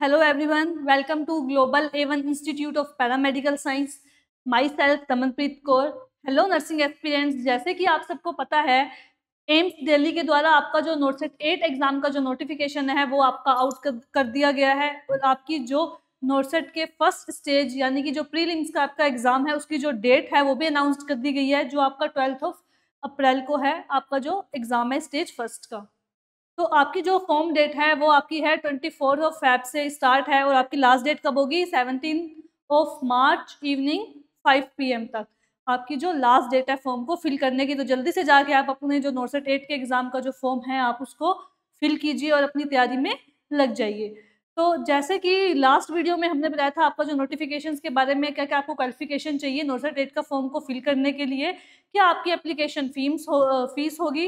Hello everyone, welcome to Global A1 Institute of Paramedical Science. Myself Damanpreet Kaur. Hello nursing aspirants. जैसे कि आप सबको पता है, एम्स दिल्ली के द्वारा आपका जो नोटसेट 8 एग्जाम का जो नोटिफिकेशन है वो आपका आउट कर दिया गया है और आपकी जो नोटसेट के फर्स्ट स्टेज यानी कि जो प्रीलिम्स का आपका एग्जाम है उसकी जो डेट है वो भी अनाउंस कर दी गई है, जो आपका 12 अप्रैल को है आपका जो एग्जाम है स्टेज फर्स्ट का। तो आपकी जो फॉर्म डेट है वो आपकी है 24 फेब से स्टार्ट है और आपकी लास्ट डेट कब होगी 17 मार्च इवनिंग 5 PM तक आपकी जो लास्ट डेट है फॉर्म को फिल करने की। तो जल्दी से जाके आप अपने जो नोटसेट 8 के एग्जाम का जो फॉर्म है आप उसको फिल कीजिए और अपनी तैयारी में लग जाइए। तो जैसे कि लास्ट वीडियो में हमने बताया था आपका जो नोटिफिकेशंस के बारे में, क्या क्या आपको क्वालिफिकेशन चाहिए नोटसेट 8 का फॉर्म को फिल करने के लिए, क्या आपकी एप्लीकेशन फीस होगी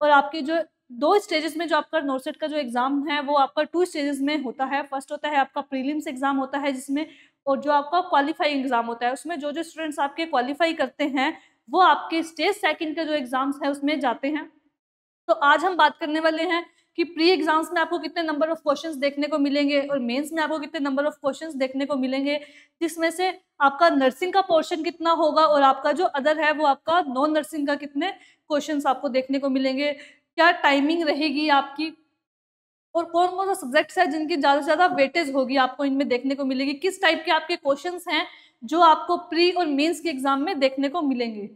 और आपकी जो 2 स्टेजेस में जो आपका नोटसेट का जो एग्जाम है वो आपका 2 स्टेजेस में होता है। फर्स्ट होता है आपका प्रीलिम्स एग्जाम होता है जिसमें, और जो आपका क्वालिफाइंग एग्जाम होता है उसमें जो स्टूडेंट्स आपके क्वालिफाई करते हैं वो आपके स्टेज सेकंड के जो एग्जाम्स है उसमें जाते हैं। तो आज हम बात करने वाले हैं कि प्री एग्जाम्स में आपको कितने नंबर ऑफ क्वेश्चंस देखने को मिलेंगे और मेंस में आपको कितने नंबर ऑफ क्वेश्चंस देखने को मिलेंगे, जिसमें से आपका नर्सिंग का पोर्शन कितना होगा और आपका जो अदर है वो आपका नॉन नर्सिंग का कितने क्वेश्चंस आपको देखने को मिलेंगे, क्या टाइमिंग रहेगी आपकी और कौन कौन सा सब्जेक्ट्स है जिनकी ज़्यादा से ज़्यादा वेटेज होगी आपको इनमें देखने को मिलेगी, किस टाइप के आपके क्वेश्चंस हैं जो आपको प्री और मेंस के एग्जाम में देखने को मिलेंगे।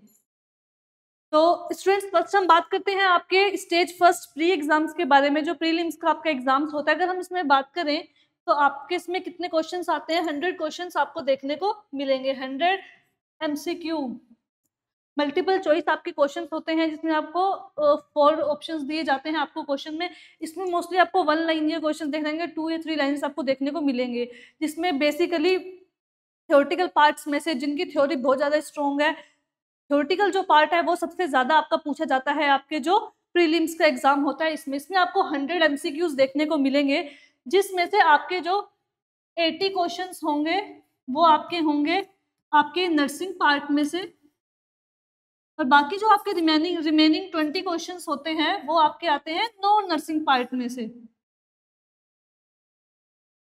तो स्टूडेंट्स फर्स्ट हम बात करते हैं आपके स्टेज फर्स्ट प्री एग्जाम्स के बारे में। जो प्रीलिम्स का आपका एग्जाम्स होता है अगर हम इसमें बात करें तो आपके इसमें कितने क्वेश्चंस आते हैं, 100 क्वेश्चंस आपको देखने को मिलेंगे। 100 MCQ मल्टीपल चॉइस आपके क्वेश्चंस होते हैं जिसमें आपको 4 ऑप्शंस दिए जाते हैं आपको क्वेश्चन में। इसमें मोस्टली आपको 1 लाइन के क्वेश्चन देख लेंगे, 2 या 3 लाइन्स आपको देखने को मिलेंगे, जिसमें बेसिकली थ्योरेटिकल पार्ट्स में से जिनकी थ्योरी बहुत ज़्यादा स्ट्रॉन्ग है, थ्योरेटिकल जो पार्ट है वो सबसे ज़्यादा आपका पूछा जाता है आपके जो प्रीलिम्स का एग्जाम होता है इसमें आपको 100 MCQs देखने को मिलेंगे, जिसमें से आपके जो 80 क्वेश्चंस होंगे वो आपके होंगे आपके नर्सिंग पार्ट में से, और बाकी जो आपके रिमेनिंग 20 क्वेश्चंस होते हैं वो आपके आते हैं नॉन नर्सिंग पार्ट में से।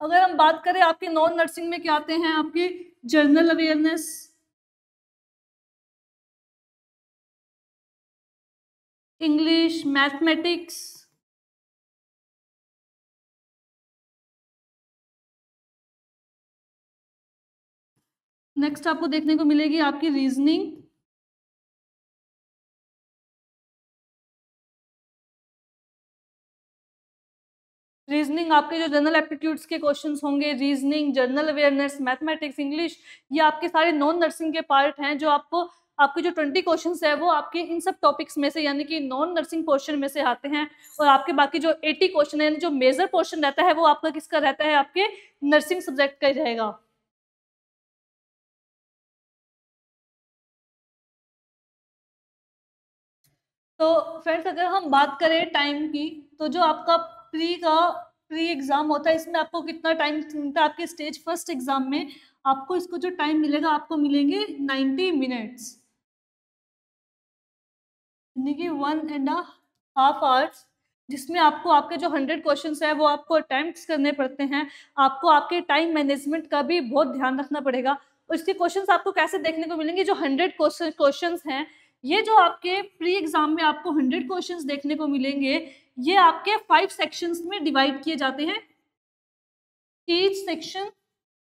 अगर हम बात करें आपके नॉन नर्सिंग में क्या आते हैं, आपके general awareness, English, mathematics, next आपको देखने को मिलेगी आपकी रीजनिंग, आपके जो जनरल एप्टीट्यूड्स के क्वेश्चंस होंगे, reasoning, general awareness, mathematics, English, ये आपके सारे नॉन नर्सिंग के पार्ट हैं जो आपको आपके जो 20 क्वेश्चंस है वो आपके इन सब टॉपिक्स में से यानी कि नॉन नर्सिंग पोर्शन में से आते हैं, और आपके बाकी जो 80 क्वेश्चन है जो मेजर पोर्शन रहता है वो आपका किसका रहता है, आपके नर्सिंग सब्जेक्ट का रहेगा। तो फ्रेंड्स अगर हम बात करें टाइम की, तो जो आपका प्री एग्जाम होता है इसमें आपको कितना टाइम मिलता है, आपके स्टेज फर्स्ट एग्जाम में आपको इसको जो टाइम मिलेगा आपको मिलेंगे 90 मिनट्स यानी कि 1.5 आवर्स, जिसमें आपको आपके जो 100 क्वेश्चंस है वो आपको अटेम्प्ट्स करने पड़ते हैं। आपको आपके टाइम मैनेजमेंट का भी बहुत ध्यान रखना पड़ेगा और इसके क्वेश्चंस आपको कैसे देखने को मिलेंगे, जो 100 क्वेश्चंस हैं ये जो आपके प्री एग्जाम में आपको 100 क्वेश्चंस देखने को मिलेंगे ये आपके 5 सेक्शंस में डिवाइड किए जाते हैं। Each section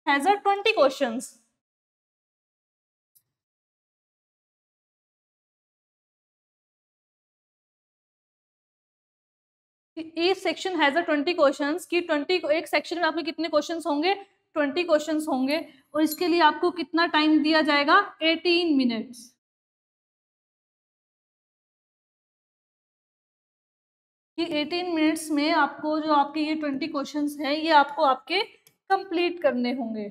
has 20 questions. Each section has 20 questions की 20 एक सेक्शन में आपके कितने क्वेश्चंस होंगे, 20 क्वेश्चंस होंगे, और इसके लिए आपको कितना टाइम दिया जाएगा, 18 मिनट्स। कि 18 मिनट्स में आपको जो आपके ये 20 क्वेश्चंस हैं ये आपको आपके कंप्लीट करने होंगे।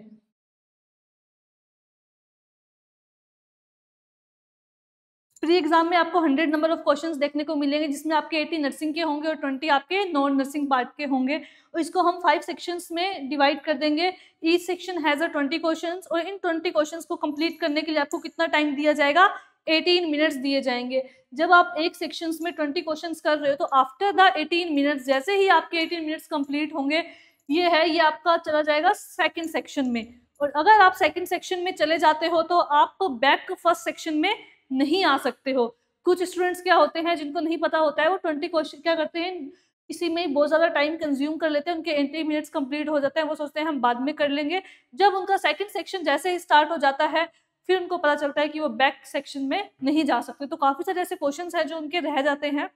प्री एग्जाम में आपको 100 नंबर ऑफ क्वेश्चंस देखने को मिलेंगे जिसमें आपके 80 नर्सिंग के होंगे और 20 आपके नॉन नर्सिंग पार्ट के होंगे, और इसको हम 5 सेक्शंस में डिवाइड कर देंगे। ईच सेक्शन हैज 20 क्वेश्चंस और इन 20 क्वेश्चंस को कंप्लीट करने के लिए आपको कितना टाइम दिया जाएगा, 18 मिनट्स दिए जाएंगे। जब आप एक सेक्शंस में 20 क्वेश्चंस कर रहे हो तो आफ्टर द 18 मिनट्स जैसे ही आपके 18 मिनट्स कंप्लीट होंगे ये है, ये आपका चला जाएगा सेकंड सेक्शन में। और अगर आप सेकंड सेक्शन में चले जाते हो तो आप बैक फर्स्ट सेक्शन में नहीं आ सकते हो। कुछ स्टूडेंट्स क्या होते हैं जिनको नहीं पता होता है, वो 20 क्वेश्चन क्या करते हैं, इसी में बहुत ज़्यादा टाइम कंज्यूम कर लेते हैं, उनके 80 मिनट्स कंप्लीट हो जाते हैं, वो सोचते हैं हम बाद में कर लेंगे। जब उनका सेकंड सेक्शन जैसे ही स्टार्ट हो जाता है, फिर उनको पता चलता है कि वो बैक सेक्शन में नहीं जा सकते। तो काफ़ी सारे ऐसे क्वेश्चंस हैं जो उनके रह जाते हैं।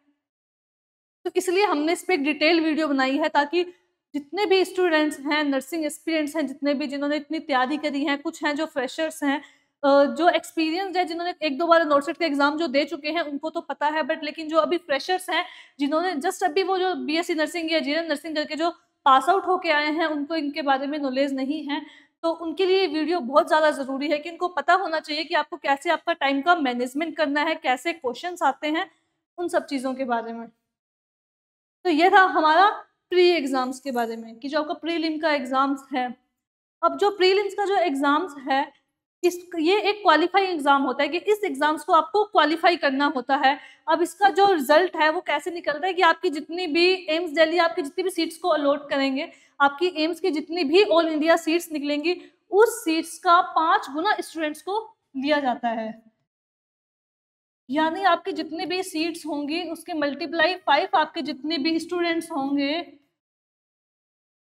तो इसलिए हमने इस पे एक डिटेल वीडियो बनाई है, ताकि जितने भी स्टूडेंट्स हैं, नर्सिंग एस्पिरेंट्स हैं, जितने भी जिन्होंने इतनी तैयारी करी है, कुछ हैं जो फ्रेशर्स हैं, जो एक्सपीरियंस्ड है, जिन्होंने 1-2 बार नॉर्सेट का एग्जाम जो दे चुके हैं उनको तो पता है, बट लेकिन जो अभी फ्रेशर्स हैं, जिन्होंने जस्ट अभी वो जो बीएससी नर्सिंग या जीएनएम नर्सिंग करके जो पास आउट होके आए हैं, उनको इनके बारे में नॉलेज नहीं है। तो उनके लिए ये वीडियो बहुत ज़्यादा ज़रूरी है कि उनको पता होना चाहिए कि आपको कैसे आपका टाइम का मैनेजमेंट करना है, कैसे क्वेश्चंस आते हैं, उन सब चीज़ों के बारे में। तो ये था हमारा प्री एग्ज़ाम्स के बारे में, कि जो आपका प्रीलिम का एग्ज़ाम्स है। अब जो प्रीलिम्स का जो एग्ज़ाम्स है, ये एक क्वालिफाइंग एग्ज़ाम होता है कि इस एग्ज़ाम्स को आपको क्वालिफ़ाई करना होता है। अब इसका जो रिज़ल्ट है वो कैसे निकलता है कि आपकी जितनी भी एम्स दिल्ली आपकी जितनी भी सीट्स को अलॉट करेंगे, आपकी एम्स की जितनी भी ऑल इंडिया सीट्स निकलेंगी, उस सीट्स का 5 गुना स्टूडेंट्स को दिया जाता है। यानी आपकी जितनी भी सीट्स होंगी उसके मल्टीप्लाई 5 आपके जितने भी स्टूडेंट्स होंगे,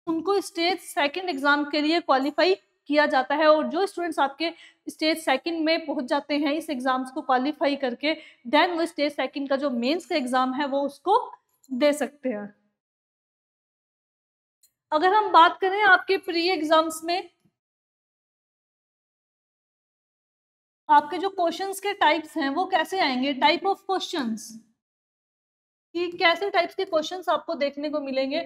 उनको स्टेज सेकंड एग्जाम के लिए क्वालिफाई किया जाता है। और जो स्टूडेंट्स आपके स्टेज सेकंड में पहुंच जाते हैं इस एग्जाम्स को क्वालिफाई करके, देन वो स्टेज सेकंड का जो मेंस का एग्जाम है वो उसको दे सकते हैं। अगर हम बात करें आपके प्री एग्जाम्स में, आपके जो क्वेश्चंस के टाइप्स हैं वो कैसे आएंगे, टाइप ऑफ क्वेश्चंस, कि कैसे टाइप्स के क्वेश्चंस आपको देखने को मिलेंगे।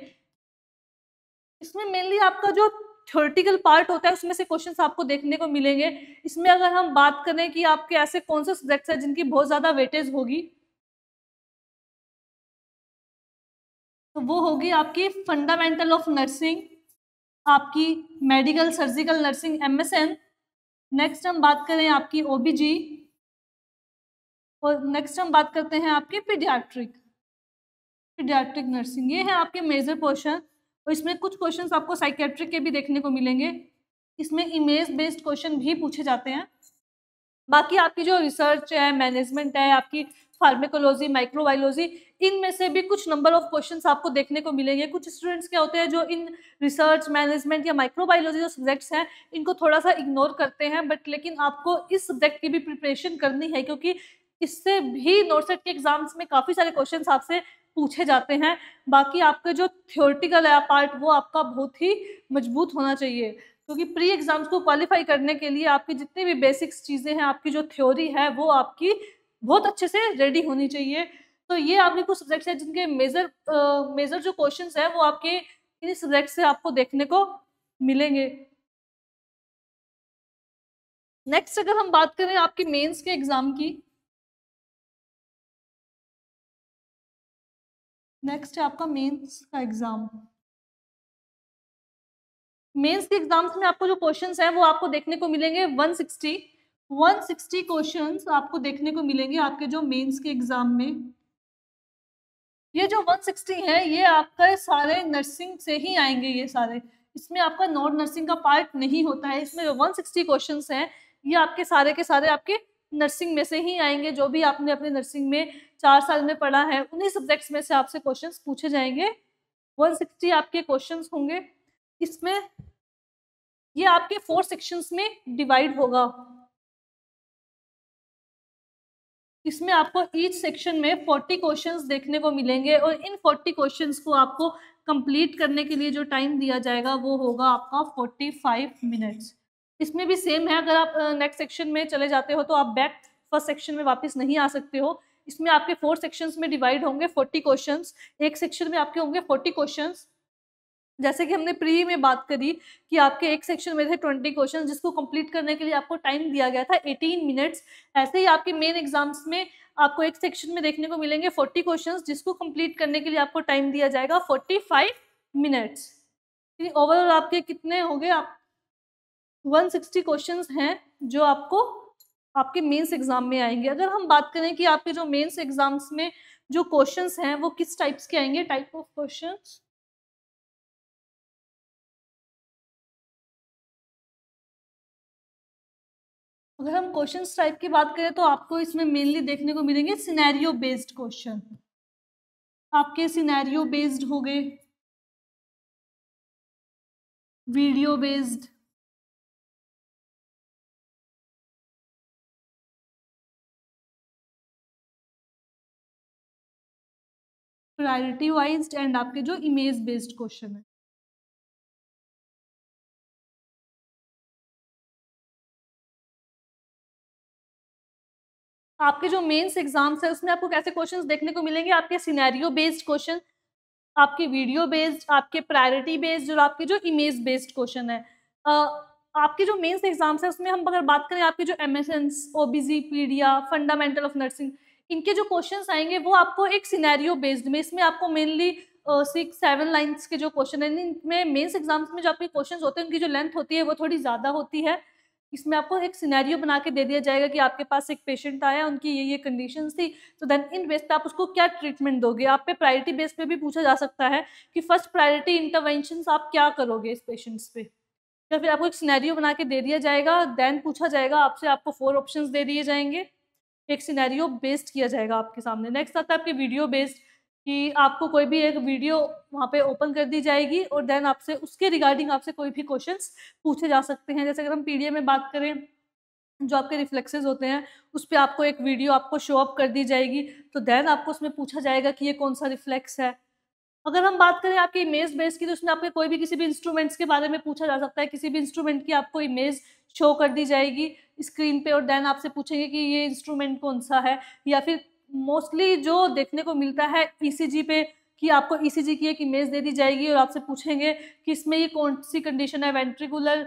इसमें मेनली आपका जो थ्योरेटिकल पार्ट होता है उसमें से क्वेश्चंस आपको देखने को मिलेंगे। इसमें अगर हम बात करें कि आपके ऐसे कौन से सब्जेक्ट्स हैं जिनकी बहुत ज़्यादा वेटेज होगी, तो वो होगी आपकी फंडामेंटल ऑफ नर्सिंग, आपकी medical surgical nursing MSN। Next हम बात करें आपकी OBG, और नेक्स्ट हम बात करते हैं आपके पीडियाट्रिक नर्सिंग। ये है आपके मेजर पोर्शन। और इसमें कुछ क्वेश्चंस आपको साइकेट्रिक के भी देखने को मिलेंगे। इसमें इमेज बेस्ड क्वेश्चन भी पूछे जाते हैं। बाकी आपकी जो रिसर्च है, मैनेजमेंट है, आपकी फार्मेकोलॉजी, माइक्रोबायोलॉजी, इनमें से भी कुछ नंबर ऑफ क्वेश्चंस आपको देखने को मिलेंगे। कुछ स्टूडेंट्स क्या होते हैं जो इन रिसर्च, मैनेजमेंट या माइक्रोबायोलॉजी जो सब्जेक्ट्स हैं इनको थोड़ा सा इग्नोर करते हैं, बट लेकिन आपको इस सब्जेक्ट की भी प्रिपरेशन करनी है, क्योंकि इससे भी नॉर्सेट के एग्जाम्स में काफ़ी सारे क्वेश्चंस आपसे पूछे जाते हैं। बाकी आपके जो थ्योरेटिकल है पार्ट, वो आपका बहुत ही मजबूत होना चाहिए, क्योंकि प्री एग्जाम्स को क्वालिफाई करने के लिए आपकी जितनी भी बेसिक्स चीज़ें हैं, आपकी जो थ्योरी है वो आपकी बहुत अच्छे से रेडी होनी चाहिए। तो ये आपके कुछ सब्जेक्ट्स हैं जिनके मेजर जो क्वेश्चंस हैं वो आपके इन सब्जेक्ट से आपको देखने को मिलेंगे। नेक्स्ट अगर हम बात करें आपके मेंस के एग्जाम की, नेक्स्ट है आपका मेंस का एग्जाम। मेंस के एग्जाम्स में आपको जो क्वेश्चंस हैं वो आपको देखने को मिलेंगे 160 क्वेश्चंस आपको देखने को मिलेंगे आपके जो मेंस के एग्जाम में। ये जो 160 है ये आपका सारे नर्सिंग से ही आएंगे, ये सारे, इसमें आपका नॉन नर्सिंग का पार्ट नहीं होता है। इसमें जो 160 क्वेश्चंस हैं ये आपके सारे के सारे आपके नर्सिंग में से ही आएंगे। जो भी आपने अपने नर्सिंग में 4 साल में पढ़ा है उन्हीं सब्जेक्ट्स में से आपसे क्वेश्चंस पूछे जाएंगे। 160 आपके क्वेश्चंस होंगे। इसमें ये आपके 4 सेक्शंस में डिवाइड होगा। इसमें आपको ईच सेक्शन में 40 क्वेश्चंस देखने को मिलेंगे, और इन 40 क्वेश्चंस को आपको कंप्लीट करने के लिए जो टाइम दिया जाएगा वो होगा आपका 45 मिनट्स। इसमें भी सेम है, अगर आप नेक्स्ट सेक्शन में चले जाते हो तो आप बैक फर्स्ट सेक्शन में वापस नहीं आ सकते हो। इसमें आपके 4 सेक्शंस में डिवाइड होंगे 40 क्वेश्चंस। एक सेक्शन में आपके होंगे 40 क्वेश्चंस। जैसे कि हमने प्री में बात करी कि आपके एक सेक्शन में थे 20 क्वेश्चन, जिसको कंप्लीट करने के लिए आपको टाइम दिया गया था 18 मिनट्स। ऐसे ही आपके मेन एग्जाम्स में आपको एक सेक्शन में देखने को मिलेंगे 40 क्वेश्चंस, जिसको कंप्लीट करने के लिए आपको टाइम दिया जाएगा 45 मिनट्स। ओवरऑल आपके कितने हो गए, आप 160 क्वेश्चंस हैं जो आपको आपके मेंस एग्जाम में आएंगे। अगर हम बात करें कि आपके जो मेंस एग्जाम्स में जो क्वेश्चंस हैं वो किस टाइप्स के आएंगे, टाइप ऑफ क्वेश्चंस, अगर हम क्वेश्चन टाइप की बात करें तो आपको इसमें मेनली देखने को मिलेंगे सिनेरियो बेस्ड क्वेश्चन। आपके सिनेरियो बेस्ड हो गए, वीडियो बेस्ड, प्रायोरिटी वाइज्ड एंड आपके जो इमेज बेस्ड क्वेश्चन है। आपके जो मेंस एग्जाम्स है उसमें आपको कैसे क्वेश्चंस देखने को मिलेंगे? आपके सिनेरियो बेस्ड क्वेश्चन, आपके वीडियो बेस्ड, आपके प्रायोरिटी बेस्ड और आपके जो इमेज बेस्ड क्वेश्चन है। आपके जो मेंस एग्जाम्स है उसमें हम अगर बात करें आपके जो एमएसएन्स, ओबीजी, पीडिया, फंडामेंटल ऑफ नर्सिंग, इनके जो क्वेश्चंस आएंगे वो आपको एक सिनेरियो बेस्ड में, इसमें आपको मेनली 6-7 लाइन्स के जो क्वेश्चन है, इनमें मेंस एग्जाम्स में जो आपके क्वेश्चन होते हैं उनकी जो लेंथ होती है वो थोड़ी ज़्यादा होती है। इसमें आपको एक सिनेरियो बना के दे दिया जाएगा कि आपके पास एक पेशेंट आया, उनकी ये कंडीशंस थी, तो देन इन बेस पे आप उसको क्या ट्रीटमेंट दोगे। आप पे प्रायोरिटी बेस पे भी पूछा जा सकता है कि फर्स्ट प्रायोरिटी इंटरवेंशंस आप क्या करोगे इस पेशेंट्स पे, या फिर आपको एक सिनेरियो बना के दे दिया जाएगा, देन पूछा जाएगा आपसे, आपको 4 ऑप्शंस दे दिए जाएंगे, एक सिनेरियो बेस्ड किया जाएगा आपके सामने। नेक्स्ट आता है आपके वीडियो बेस्ड, कि आपको कोई भी एक वीडियो वहाँ पे ओपन कर दी जाएगी और देन आपसे उसके रिगार्डिंग आपसे कोई भी क्वेश्चंस पूछे जा सकते हैं। जैसे अगर हम पीडीए में बात करें, जो आपके रिफ्लेक्सेस होते हैं उस पे आपको एक वीडियो आपको शो अप कर दी जाएगी, तो देन आपको उसमें पूछा जाएगा कि ये कौन सा रिफ्लेक्स है। अगर हम बात करें आपकी इमेज बेस की, तो उसमें आपके कोई भी किसी भी इंस्ट्रूमेंट्स के बारे में पूछा जा सकता है, किसी भी इंस्ट्रूमेंट की आपको इमेज शो कर दी जाएगी स्क्रीन पे और देन आपसे पूछेंगे कि ये इंस्ट्रूमेंट कौन सा है। या फिर मोस्टली जो देखने को मिलता है ईसीजी पे, कि आपको ईसीजी की एक इमेज दे दी जाएगी और आपसे पूछेंगे कि इसमें ये कौन सी कंडीशन है, वेंट्रिकुलर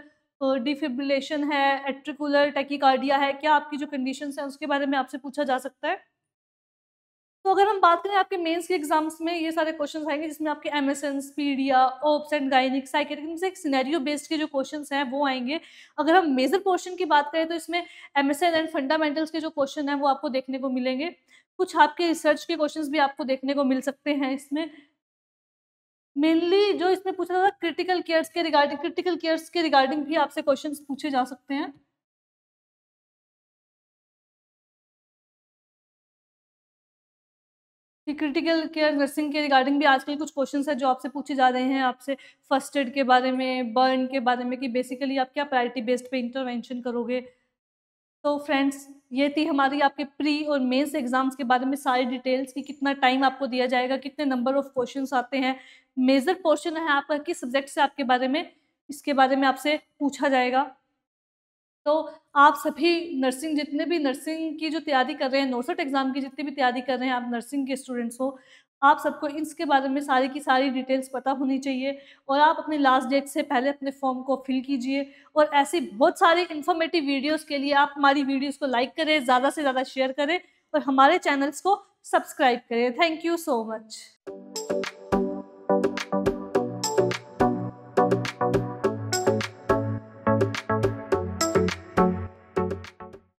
डिफिब्रिलेशन है, एट्रिकुलर टैकीकार्डिया है, क्या आपकी जो कंडीशंस हैं उसके बारे में आपसे पूछा जा सकता है। तो अगर हम बात करें आपके मेंस के एग्जाम्स में ये सारे क्वेश्चंस आएंगे, जिसमें आपके एमएसएन्स, पीडिया, ओप्स एंड गायनिक, साइकेट्रिक से एक सिनेरियो बेस्ड के जो क्वेश्चंस हैं वो आएंगे। अगर हम मेजर पोर्शन की बात करें तो इसमें एमएसएन एंड फंडामेंटल्स के जो क्वेश्चन हैं वो आपको देखने को मिलेंगे। कुछ आपके रिसर्च के क्वेश्चंस भी आपको देखने को मिल सकते हैं इसमें। मेनली जो इसमें पूछा जा रहा है क्रिटिकल केयर्स के रिगार्डिंग भी आपसे क्वेश्चंस पूछे जा सकते हैं। कि क्रिटिकल केयर नर्सिंग के रिगार्डिंग भी आजकल कुछ क्वेश्चंस हैं जो आपसे पूछे जा रहे हैं, आपसे फर्स्ट एड के बारे में, बर्न के बारे में, कि बेसिकली आप क्या प्रायोरिटी बेस्ड पे इंटरवेंशन करोगे। तो फ्रेंड्स, ये थी हमारी आपके प्री और मेंस एग्जाम्स के बारे में सारी डिटेल्स, कि कितना टाइम आपको दिया जाएगा, कितने नंबर ऑफ क्वेश्चंस आते हैं, मेजर पोर्शन है आपका किस सब्जेक्ट से आपके बारे में, इसके बारे में आपसे पूछा जाएगा। तो आप सभी नर्सिंग, जितने भी नर्सिंग की जो तैयारी कर रहे हैं, नॉर्सट एग्ज़ाम की जितनी भी तैयारी कर रहे हैं, आप नर्सिंग के स्टूडेंट्स हो, आप सबको इसके बारे में सारी की सारी डिटेल्स पता होनी चाहिए और आप अपने लास्ट डेट से पहले अपने फॉर्म को फिल कीजिए। और ऐसी बहुत सारी इन्फॉर्मेटिव वीडियोज़ के लिए आप हमारी वीडियोज़ को लाइक करें, ज़्यादा से ज़्यादा शेयर करें और हमारे चैनल्स को सब्सक्राइब करें। Thank you so much.